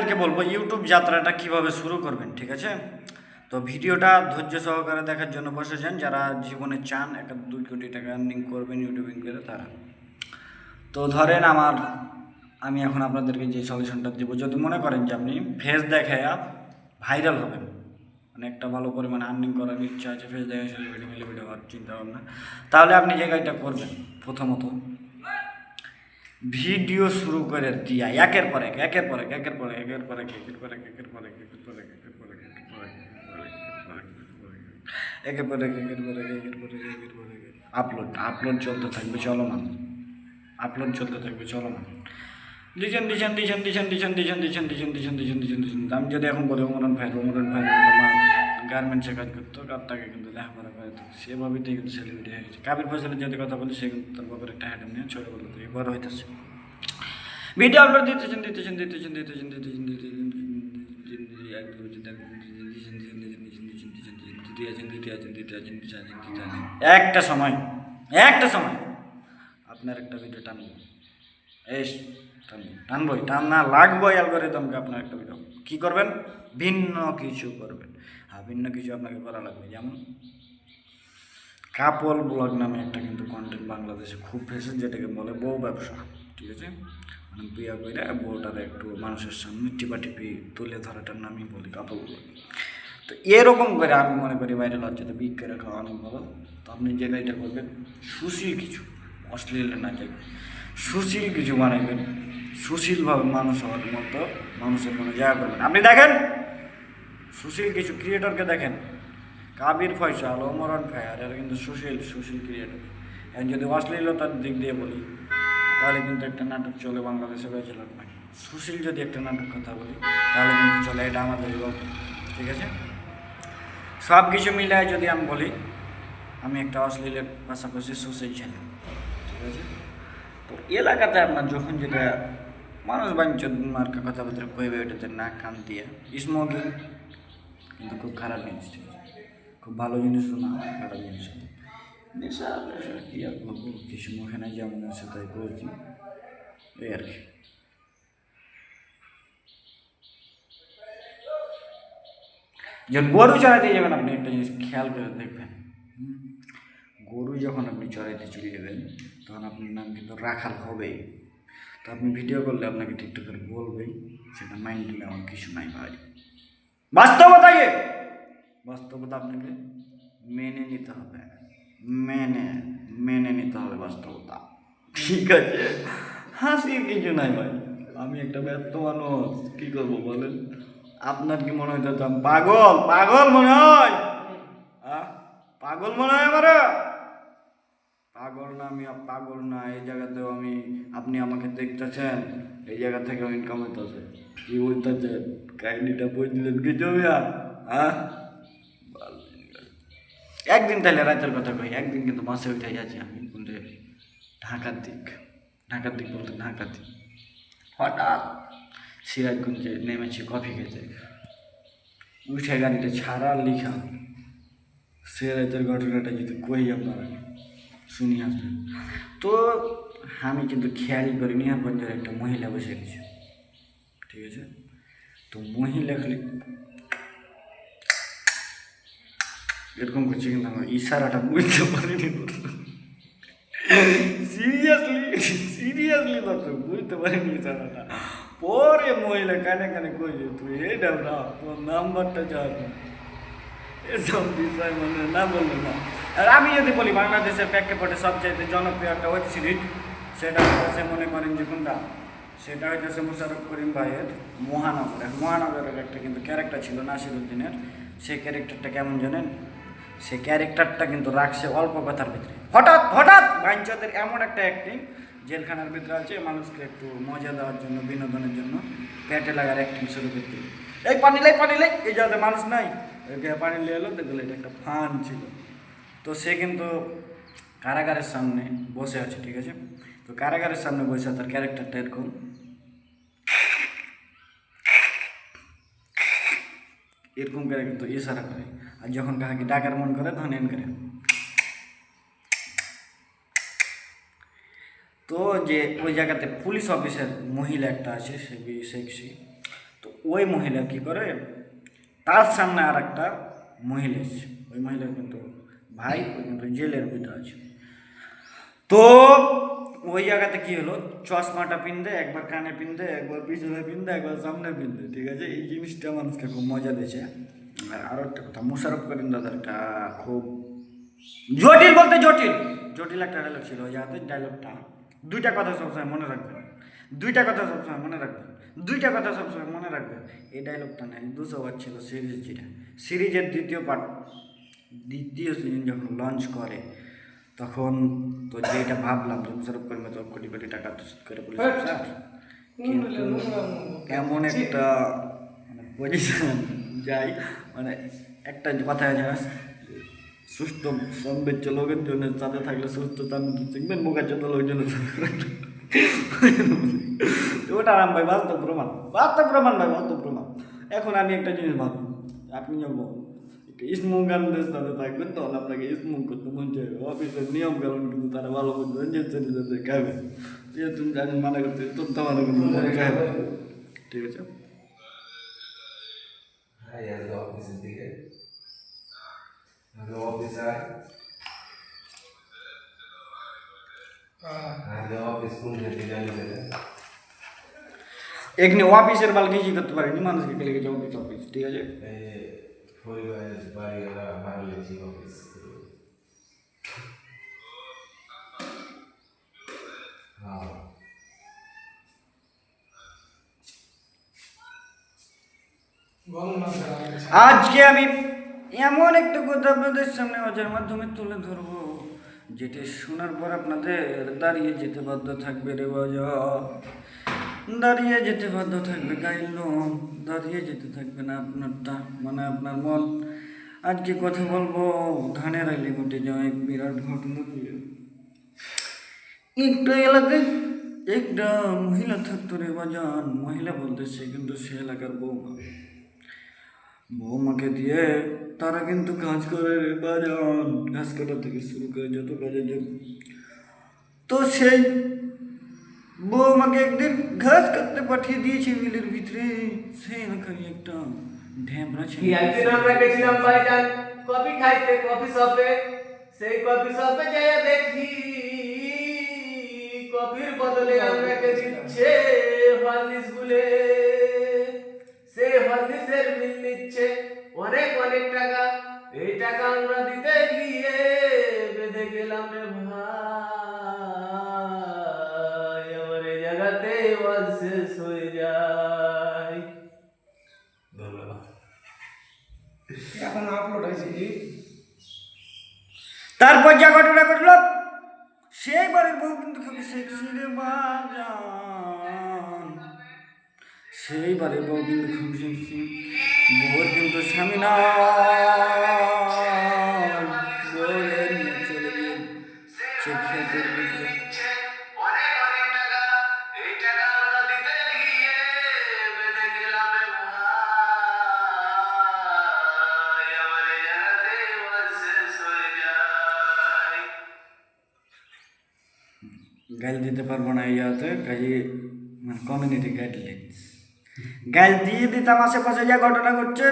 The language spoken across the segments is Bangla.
আপনাদেরকে বলবো ইউটিউব যাত্রাটা কিভাবে শুরু করবেন, ঠিক আছে? তো ভিডিওটা ধৈর্য সহকারে দেখার জন্য বসেছেন যারা জীবনে চান 1-2 কোটি টাকা আর্নিং করবেন ইউটিউবিং করে তারা। তো ধরেন আমি এখন আপনাদেরকে যে সলিউশনটা দেবো, যদি মনে করেন যে আপনি ফেস দেখায়া ভাইরাল হবেন, মানে একটা ভালো পরিমাণে আর্নিং করার ইচ্ছা আছে, ফেস দেখা সেলিব্রিটি মিলিব্রিটি হওয়ার চিন্তা ভাবনা, তাহলে আপনি যে কাজটা করবেন, প্রথমত ভিডিও শুরু করে দিয়া একের পর এক আপলোড চলতে থাকবে চলমান, আমি যদি এখন বলি ওমরান ভাই গার্মেন্টসে কাজ করতো, আর তাকে কিন্তু লেখাপড়া করে তো সেভাবেই কিন্তু সেলিব্রিটি হয়ে গেছে। কাবির ফজলের যদি কথা বলি, সে কিন্তু তার বাবার একটা হ্যাডম নিয়ে ছোটোবেলা থেকে বড় হইতেছে, ভিডিও আপলোড দিতেছেন একটা সময় আপনার একটা ভিডিও টানবো, টানা লাগবো অ্যালগরিদমকে। আপনার একটা ভিডিও কী করবেন, ভিন্ন কিছু করবেন। হ্যাঁ, ভিন্ন কিছু আপনাকে করা লাগবে। যেমন কাপল ব্লগ নামে একটা কিন্তু কন্টেন্ট বাংলাদেশে খুব ফেসে, যেটাকে বলে বউ ব্যবসা, ঠিক আছে? মানে বিয়া করে বউটার একটু মানুষের সামনে টিপি তুলে ধরাটার নামই বলি কাপল ব্লগ। তো এরকম করে আমি মনে করি ভাইরাল হচ্ছে, তো বিক করে খাওয়া অনেক ভালো। তো আপনি যে কাজটা করবেন, সুশীল কিছু, অশ্লীল না যাই, সুশীল কিছু বানাইবেন, সুশীলভাবে মানুষ হওয়ার মতো মানুষের কোনো জায়গা করবেন। আপনি দেখেন সুশীল কিছু ক্রিয়েটরকে দেখেন, কাবির ফয়সাল, ওমরান ফায়ার, এরা কিন্তু সুশীল ক্রিয়েটর। এখন যদি অশ্লীলতার দিক দিয়ে বলি, তাহলে কিন্তু একটা নাটক চলে বাংলাদেশে ব্যাচেলর নাকি। সুশীল যদি একটা নাটক কথা বলি, তাহলে কিন্তু চলে এটা আমাদের গল্প, ঠিক আছে? সব কিছু মিলায় যদি আমি বলি, আমি একটা অশ্লীলের পাশাপাশি সুশীল ছিলাম, ঠিক আছে? তো এলাকাতে আপনার যখন যেটা মানুষ বাঞ্চ মার্কা কথাবার্তা কইবে, ওটাতে নাক কান দিয়ে স্মোকিং কিন্তু খুব খারাপ জিনিস, ঠিক আছে? খুব ভালো জিনিসও না, খারাপ জিনিস নেশা কি আর বলবো, কিছু মুখে নাই, যেমন আছে তাই করেছি, এই আর কি। যখন গরু চড়াইতে যাবেন, আপনি একটা জিনিস খেয়াল করে দেখবেন, গরু যখন আপনি চড়াইতে চলে যাবেন, তখন আপনার নাম কিন্তু রাখাল হবেই। তো আপনি ভিডিও করলে আপনাকে ঠিকঠাক করে বলবেই, সেটা মাইন্ডে নেওয়ার কিছু নাই ভাই। বাস্তবতা আপনাকে মেনে নিতে হবে, মেনে নিতে হবে বাস্তবতা, ঠিক আছে? হাসির কিছু নাই ভাই, আমি একটা ব্যর্থ মানুষ, কি করবো বলেন? আপনার কি মনে হইতো আমি পাগল মনে হয়? পাগল মনে হয় আমার? পাগল না, এই জায়গাতেও আপনি আমাকে দেখতেছেন, এই জায়গা থেকে ইনকাম হইতেছে, কি বলতেছে, কাহিনিটা বুঝলেন কিছু? একদিন তাহলে রাতের কথা কই, একদিন কিন্তু বাসে উঠে যাচ্ছি আমি, কিন্তু ঢাকার দিক বলতে ঢাকার দিক, হঠাৎ সিরাজগঞ্জে নেমেছি কফি খেতে, উঠে গাড়িটা ছাড়ার লিখা, সে রাতের ঘটনাটা যদি কই আপনারা শুনি আসবেন। তো আমি কিন্তু খেয়ালই করি নিহারগঞ্জের একটা মহিলা বসে গেছে, ঠিক আছে? তো মহিলা খালি এরকম করছে, কিন্তু আমার ইশারাটা বুঝতে পারিনি, সিরিয়াসলি বুঝতে পারিনি ইশারাটা। পরে মহিলা কানে কইছে, তুই এইটা না, তোর নাম্বারটা যাবে, এসব বিষয় মানে না বললো না। আর আমি যদি বলি বাংলাদেশের প্রেক্ষাপটে সবচাইতে জনপ্রিয় একটা ওয়েব সিরিজ, সেটা হচ্ছে মনে করেন যে কোনটা, সেটা হইতেছে মুশাররফ করিম ভাইয়ের মহানগরের একটা কিন্তু ক্যারেক্টার ছিল নাসিরুদ্দিনের। সেই ক্যারেক্টারটা কেমন জানেন? সেই ক্যারেক্টারটা কিন্তু রাখছে অল্প কথার ভিতরে, হঠাৎ বাইঞ্চদের এমন একটা অ্যাক্টিং, জেলখানার ভিতরে আছে, মানুষকে একটু মজা দেওয়ার জন্য, বিনোদনের জন্য পেটে লাগার অ্যাক্টিং শুরু করতে, এই পানি লাই, এই যাতে মানুষ নাই, ওইকে পানি লিয়ে এলো, দেখলো এটা একটা ফান ছিল। তো সে কিন্তু কারাগারের সামনে বসে আছে, ঠিক আছে? তো কারাগারের সামনে বসে তার ক্যারেক্টারটা এরকম করে কিন্তু ইশারা করে, আর যখন কাহাকে ডাকার মন করে তখন এন করে। তো যে ওই জায়গাতে পুলিশ অফিসার মহিলা একটা আছে, সে সেক্সি, তো ওই মহিলা কি করে, তার সামনে আর একটা মহিলা এসছে, ওই মহিলার কিন্তু ভাই ওই কিন্তু জেলের ভিতরে আছে। তো ওই জায়গাতে কি হলো, চশমাটা পিনতে, একবার কানে পিনতে, একবার পিছনে পিনতে, একবার সামনে পিনতে, ঠিক আছে। এই জিনিসটা মানুষকে খুব মজা দিয়েছে। আর আরও একটা কথা, মোশাররফ করিম দাদার একটা খুব জটিল বলতে জটিল জটিল একটা ডায়লগ ছিল ওই জায়গাতে। ডায়লগটা দুইটা কথা সবসময় মনে রাখবেন, দুইটা কথা সবসময় মনে রাখবেন, দুইটা কথা সবসময় মনে রাখবেন। এই ডায়লগটা নেই 200 বার ছিল সিরিজ, যেটা সিরিজের দ্বিতীয় পার্ট, দ্বিতীয় সিজন যখন লঞ্চ করে, তখন তো যেটা ভাবলাম যে মোশাররফ করিম তো কোটি কোটি টাকা তুষিত করে বলেছে স্যার, কিন্তু এমন একটা মানে পজিশন যাই, মানে একটা কথা জানা, সুস্থ সৌন্দর্য লোকের জন্য সাথে থাকলে সুস্থ চান্দ্র শিখবেন, মুখের জন্য লোকজন। তো ওটা আরাম ভাই, বাস্তব প্রমাণ, বাস্তব প্রমাণ ভাই, বাস্তব প্রমাণ। এখন আমি একটা জিনিস ভাবি, আপনি যখন স্মোক গানদের সাথে থাকবেন তখন আপনাকে স্মোক করতে মন চাইবে। অফিসের নিয়ম কানুন কিন্তু তারা ভালো বুঝবেন, যে সাথে খাবে, যেহেতু জানি মানা করতে, তোর তো মানা করতে খাবে, ঠিক আছে। অফিসের দিকে অফিসার অফিস কোন দিকে জানি এখানে অফিসের বাল কিছুই করতে পারেনি, মানুষকে খেলে গেছে অফিস অফিস, ঠিক আছে। পরিবারের বাড়িওয়ালা ভালো লেগেছে অফিস। আজকে আমি এমন একটা কথা আপনাদের সামনে ওজার মাধ্যমে তুলে ধরবো, যেটি শোনার পর আপনাদের দাঁড়িয়ে যেতে বাধ্য থাকবে রে বাজার, দাঁড়িয়ে যেতে বাধ্য থাকবে গাইল, দাঁড়িয়ে যেতে থাকবে না আপনারটা, মানে আপনার মন। আজকে কথা বলবো ধানের আইলে ঘটে যাওয়া এক বিরাট ঘটনা দিয়ে। একটা এলাকায় একটা মহিলা থাকতো রে বাজান, মহিলা বলতে সে কিন্তু সে এলাকার বৌমা, বৌমাকে দিয়ে তারা কিন্তু কাজ করে রে বাজান, ঘাস কাটা থেকে শুরু করে যত কাজের জন্য। তো সেই বৌমাকে একদিন ঘাস কাটতে পাঠিয়ে দিয়েছে বিলের ভিতরে, সেই এলাকারই একটা ঢ্যামরা ছিল। একদিন আমরা গেছিলাম ভাইজান কফি খাইতে কফি শপে, সেই কফি শপে যাইয়া দেখি কফির বদলে আমাকে দিচ্ছে হরলিক্স গুলে, সেই হরলিক্সের বিল নিচ্ছে অনেক অনেক টাকা। এই টাকা আমরা দিতে গিয়ে বেঁধে গেলাম রে ভাই, আমার এই জায়গাতে ওয়াজ শেষ হয়ে যায়। ধন্যবাদ। এখন আপলোড হয়েছে কি? তারপর যা ঘটনা ঘটল, সেই বাড়ির বউ কিন্তু খুবই সেক্সি রে বাজান, সেই বাড়ির বউ কিন্তু খুব সেক্সি, বউর কিন্তু স্বামী না, বউয়ের নিয়ে চলে গিয়ে চেকিয়াতের ভিতরে। গাইল দিতে পারবো না ইয়াতে, কাজে মানে কমিউনিটি গাইডলাইন্স গাইল দিয়ে দিতাম আশেপাশে যা ঘটনা ঘটছে,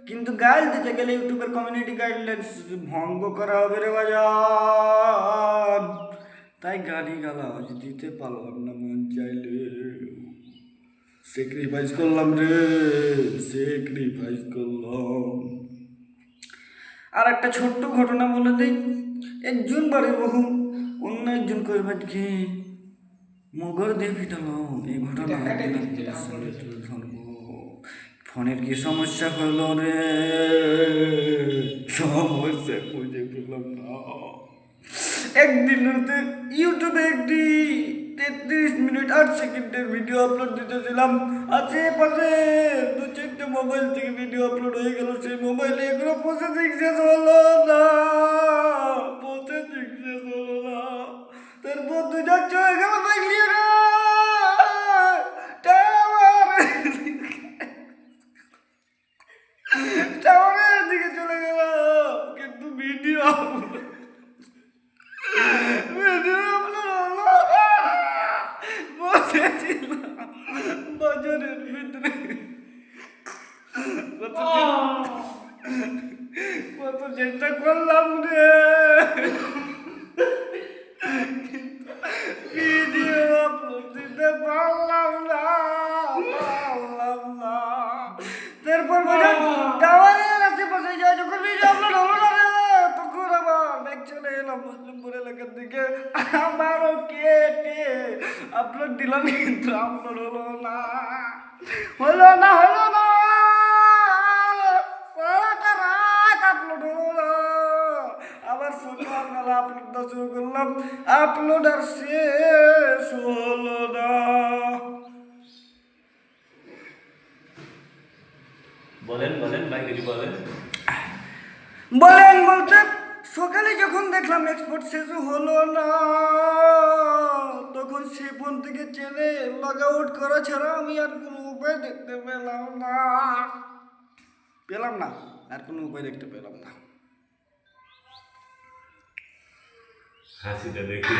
কিন্তু গাইল দিতে গেলে ইউটিউবের কমিউনিটি গাইডলাইন্স ভঙ্গ করা হবে রে বাজার, তাই গালি গালাজ দিতে পারলাম না মন চাইলে, স্যাক্রিফাইস করলাম রে, স্যাক্রিফাইস করলাম। আর একটা ছোট্ট ঘটনা বলে দিই, একজন বাড়ির বহু অন্য একজন কর্মীকে মগর দিয়ে পিটালো, এই ঘটনা ফোনের কি সমস্যা হলো রে, সমস্যা খুঁজে পেলাম না। একদিন রাতে ইউটিউবে একটি 33 মিনিট 8 সেকেন্ডের ভিডিও আপলোড দিতেছিলাম, আশেপাশে 2-4টে মোবাইল থেকে ভিডিও আপলোড হয়ে গেল, সেই মোবাইলে এগুলো প্রসেসিং শেষ হলো না, প্রসেসিং শেষ হলো না, তারপর 2 চলে গেল দেখলি না টাওয়ারের দিকে চলে গেল, কিন্তু ভিডিও বসেছিলাম বাজারের ভিতরে। কত চেষ্টা করলাম রে, ভিডিও আপলোড দিতে পারলাম না। তারপর টাওয়ারের আশেপাশে যায় যখন ভিডিও আপলোড হলো না রে, তখন আবার ব্যাগ চলে এলাম মুসলিমপুর এলাকার দিকে, আমারও কেটে আপলোড দিলাম, কিন্তু আপলোড হলো না। সারাটা রাত আপলোড হলো না। আবার সকালবেলা আপলোড দেওয়া শুরু করলাম, আপলোড আর শেষ হলো না। বলেন বলেন ভাই, কিছু বলেন। বলেন বলতে সকালে যখন দেখলাম এক্সপোর্ট শেষ হলো না, তখন সে ফোন থেকে চেনে লগ আউট করা ছাড়া আমি আর কোনো উপায় দেখতে পেলাম না, আর কোনো উপায় দেখতে পেলাম না। হাসিটা দেখি।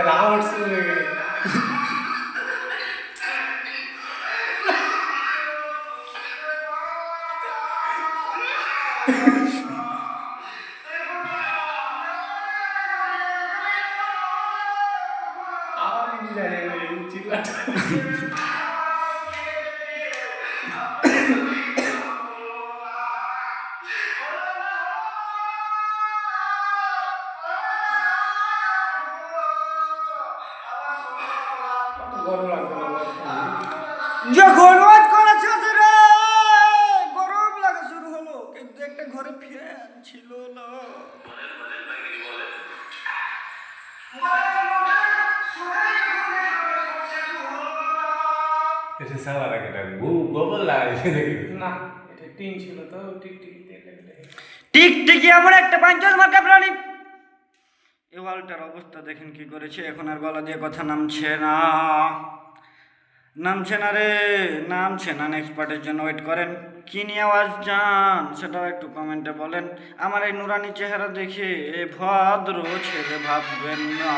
রাউন্ড শুরু হয়ে গেল। যখন ওয়াজ করা শেষ রে, গরম লাগা শুরু হলো, কিন্তু একটা ঘরে ফ্যান ছিল না। এটা সালার আগে ডাকবো গোবর লাগাইছে দেখি। না, এটা টিন ছিল তো, টিকটিকিতে লেগে। টিকটিকি এমন একটা পাঞ্চল মার্কা প্রাণী, এ ওয়ালটার অবস্থা দেখেন কি করেছে, এখন আর গলা দিয়ে কথা নামছে না রে, নামছে না। নেক্সট পার্টের জন্য ওয়েট করেন। কি নিয়ে আওয়াজ যান সেটাও একটু কমেন্টে বলেন। আমার এই নুরানি চেহারা দেখে এ ভদ্র ছেলে ভাববেন না।